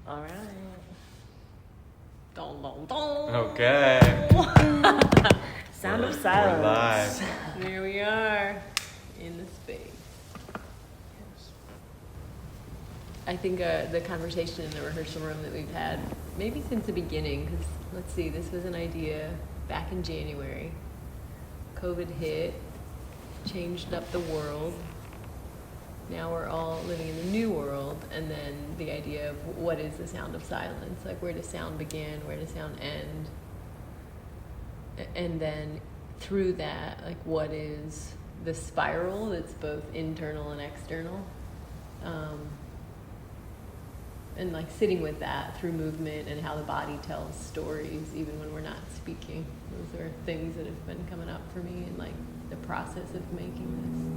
All right. Dun, dun, dun. Okay. Sound of We're silence. live. Here we are in the space. I think the conversation in the rehearsal room that we've had, maybe since the beginning, because let's see, this was an idea back in January. COVID hit, changed up the world. Now we're all living in the new world, and then the idea of what is the sound of silence? Like, where does sound begin? Where does sound end? And then through that, like, what is the spiral that's both internal and external? And like sitting with that through movement and how the body tells stories even when we're not speaking. Those are things that have been coming up for me in like the process of making this.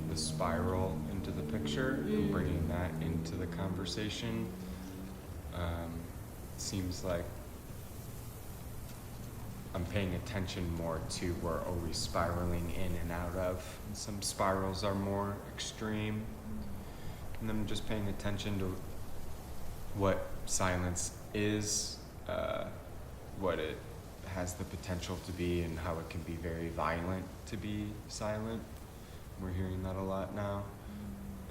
The spiral into the picture and bringing that into the conversation. Seems like I'm paying attention more to where are we spiraling in and out of. And some spirals are more extreme. And I'm just paying attention to what silence is, what it has the potential to be, and how it can be very violent to be silent. We're hearing that a lot now,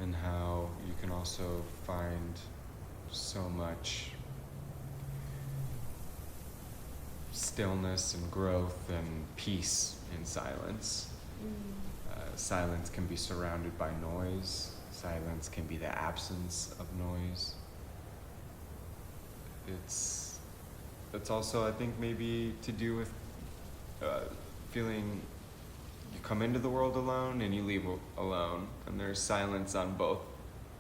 and how you can also find so much stillness and growth and peace in silence. Silence can be surrounded by noise. Silence can be the absence of noise. It's also, I think, maybe to do with feeling you come into the world alone and you leave alone, and there's silence on both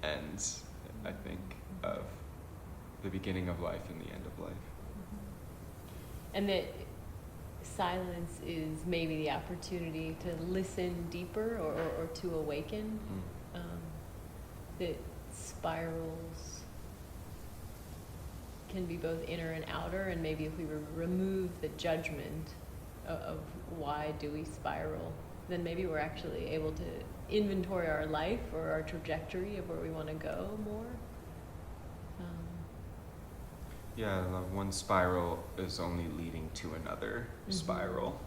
ends, I think, of the beginning of life and the end of life. And that silence is maybe the opportunity to listen deeper or to awaken. That spirals can be both inner and outer, and maybe if we remove the judgment of why do we spiral, then maybe we're actually able to inventory our life or our trajectory of where we want to go more. Yeah, one spiral is only leading to another spiral.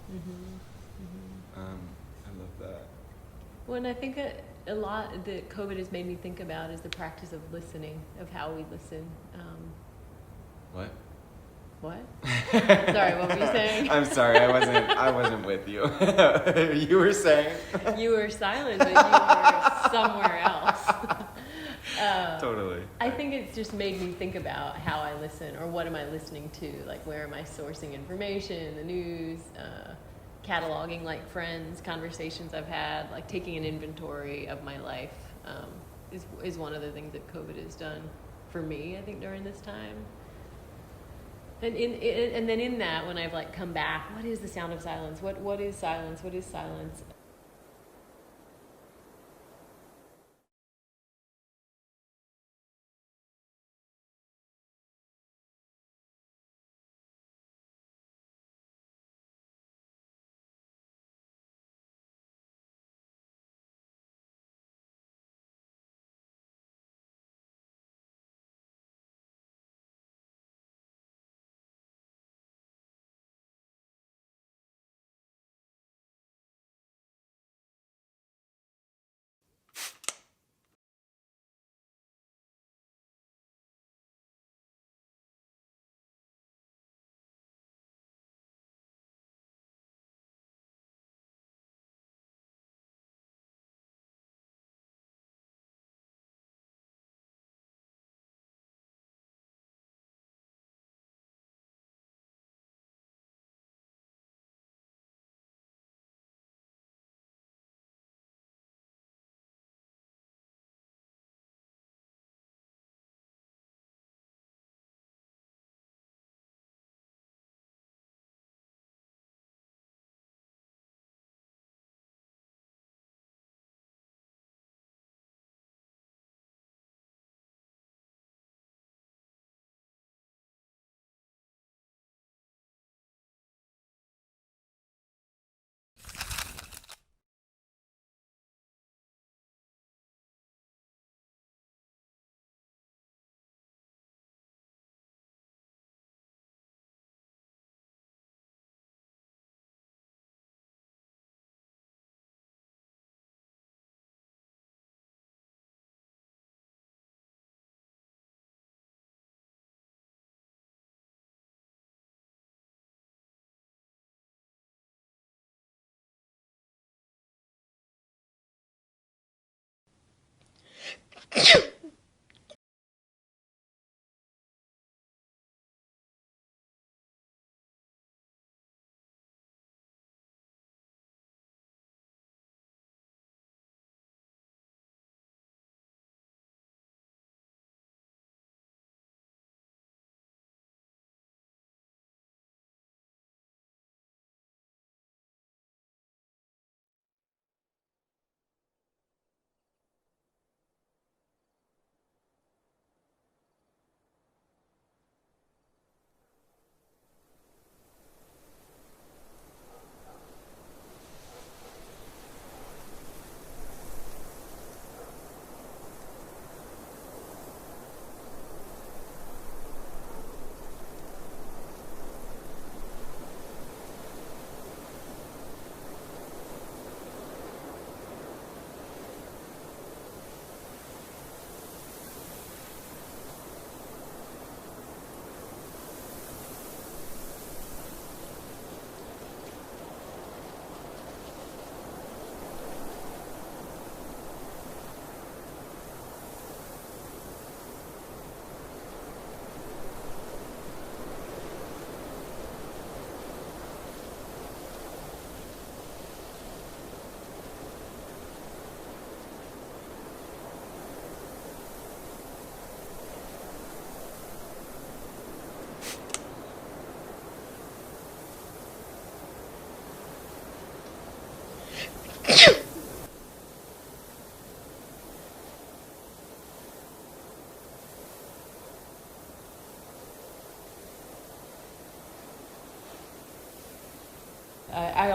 I love that. Well, and I think a lot that COVID has made me think about is the practice of listening, of how we listen. What? What? Sorry, what were you saying? I'm sorry, I wasn't with you. You were saying? You were silent, but you were somewhere else. Totally. I think it's just made me think about how I listen, or what am I listening to? Like, where am I sourcing information, the news, cataloging like friends, conversations I've had, like taking an inventory of my life is one of the things that COVID has done for me, I think, during this time. And and then in that, when I've like come back, what is the sound of silence? What is silence? What is silence?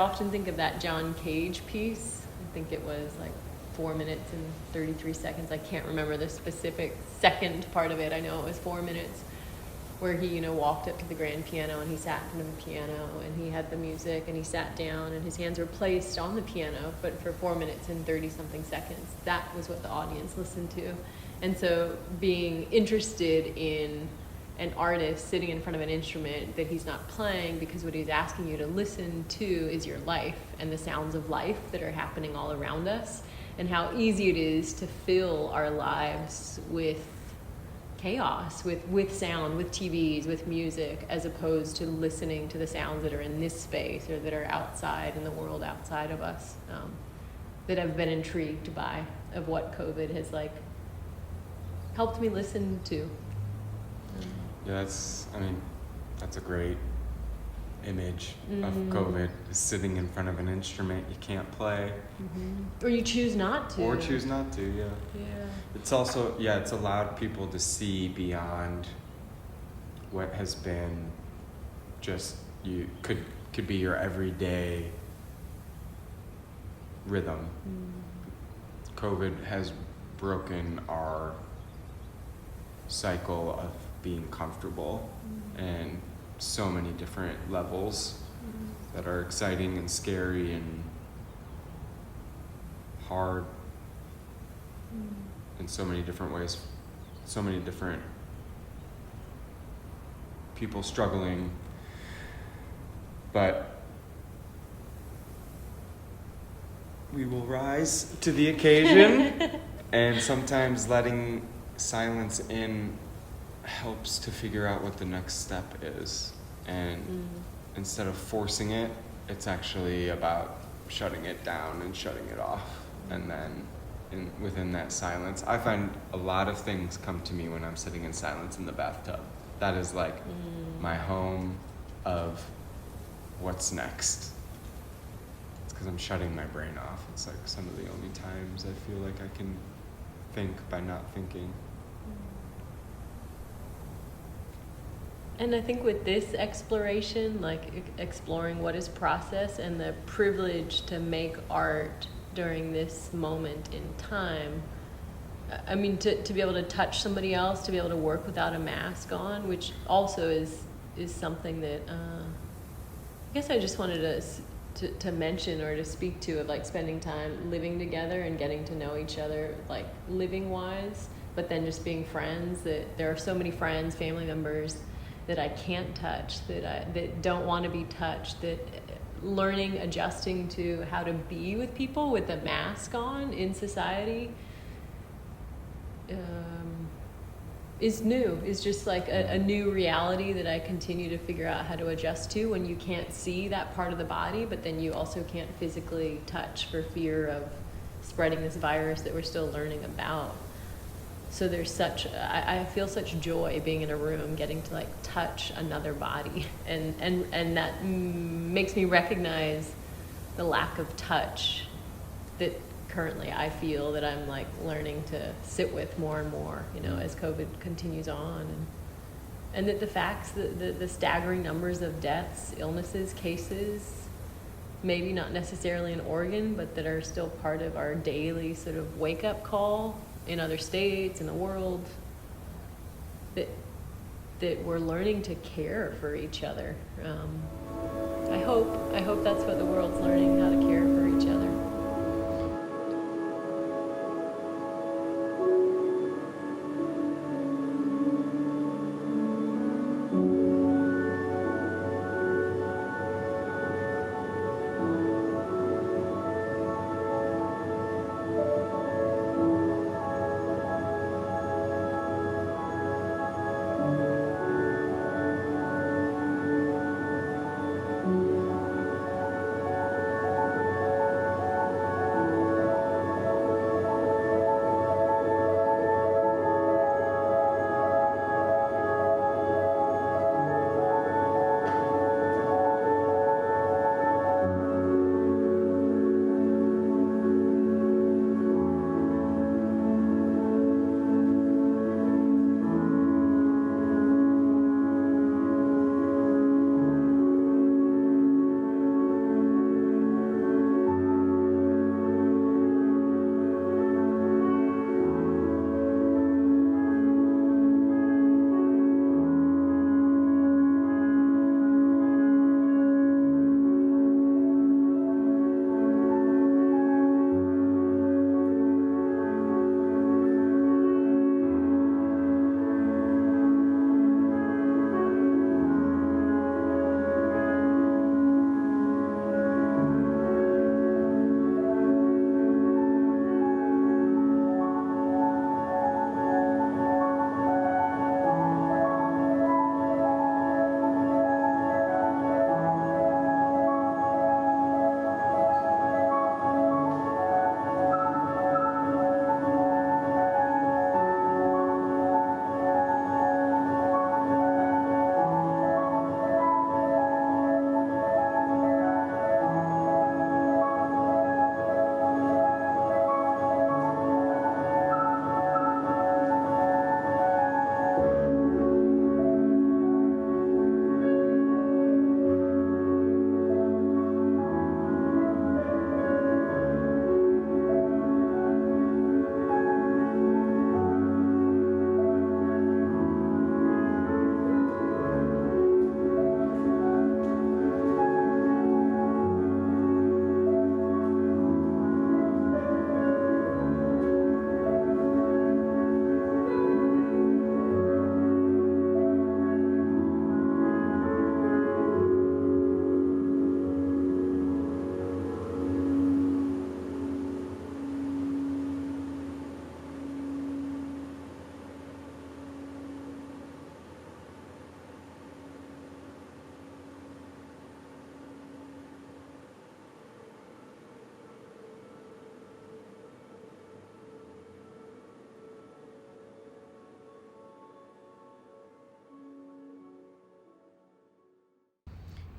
often think of that John Cage piece. I think it was like 4 minutes and 33 seconds. I can't remember the specific second part of it. I know it was 4 minutes, where he, you know, walked up to the grand piano and he sat in front of the piano and he had the music and he sat down and his hands were placed on the piano, but for 4 minutes and 30 something seconds, that was what the audience listened to. And so being interested in an artist sitting in front of an instrument that he's not playing, because what he's asking you to listen to is your life and the sounds of life that are happening all around us, and how easy it is to fill our lives with chaos, with sound, with TVs, with music, as opposed to listening to the sounds that are in this space or that are outside in the world outside of us, that I've been intrigued by, of what COVID has like helped me listen to. Yeah, that's a great image of Mm-hmm. COVID, is sitting in front of an instrument you can't play. Mm-hmm. Or you choose not to. Or choose not to, yeah. Yeah. It's also, yeah, it's allowed people to see beyond what has been just, you could be your everyday rhythm. COVID has broken our cycle of being comfortable and so many different levels that are exciting and scary and hard in so many different ways, so many different people struggling, but we will rise to the occasion. And sometimes letting silence in helps to figure out what the next step is, and instead of forcing it, it's actually about shutting it down and shutting it off. And then within that silence, I find a lot of things come to me when I'm sitting in silence in the bathtub. That is like my home of what's next. It's because I'm shutting my brain off. It's like some of the only times I feel like I can think by not thinking. And I think with this exploration, like exploring what is process and the privilege to make art during this moment in time, I mean, to be able to touch somebody else, to be able to work without a mask on, which also is something that I guess I just wanted to mention or to speak to, of like spending time living together and getting to know each other, like living wise, but then just being friends. That there are so many friends, family members that I can't touch, that don't want to be touched, that learning, adjusting to how to be with people with a mask on in society is new, is just like a new reality that I continue to figure out how to adjust to, when you can't see that part of the body, but then you also can't physically touch for fear of spreading this virus that we're still learning about. So there's I feel such joy being in a room, getting to like touch another body, and that makes me recognize the lack of touch that currently I feel that I'm like learning to sit with more and more, you know, as COVID continues on, and that the facts, the staggering numbers of deaths, illnesses, cases, maybe not necessarily in Oregon, but that are still part of our daily sort of wake up call in other states, in the world, that we're learning to care for each other. I hope that's what the world's learning, how to care for each other.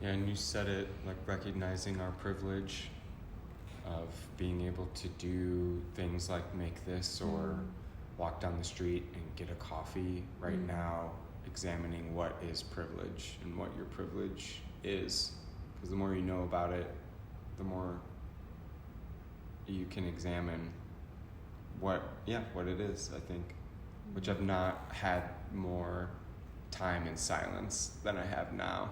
Yeah, and you said it, like recognizing our privilege of being able to do things like make this or walk down the street and get a coffee right now, examining what is privilege and what your privilege is. Because the more you know about it, the more you can examine what it is, I think. Which I've not had more time in silence than I have now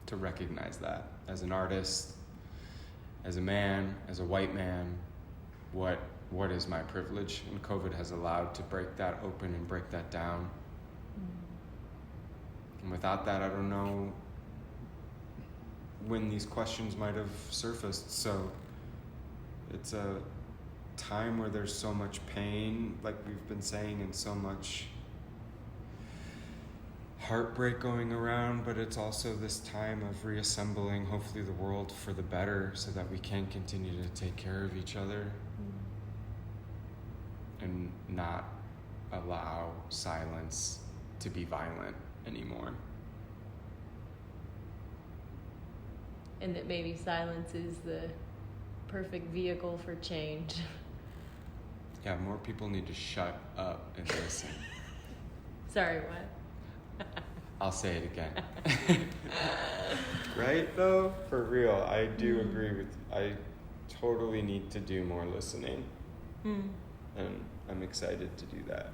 to recognize that as an artist, as a man, as a white man, what is my privilege? And COVID has allowed to break that open and break that down. And without that, I don't know when these questions might have surfaced. So it's a time where there's so much pain, like we've been saying, and so much heartbreak going around, but it's also this time of reassembling, hopefully, the world for the better so that we can continue to take care of each other and not allow silence to be violent anymore. And that maybe silence is the perfect vehicle for change. Yeah, more people need to shut up and listen. Sorry, what? I'll say it again. Right, though? For real, I do agree with you. I totally need to do more listening. And I'm excited to do that.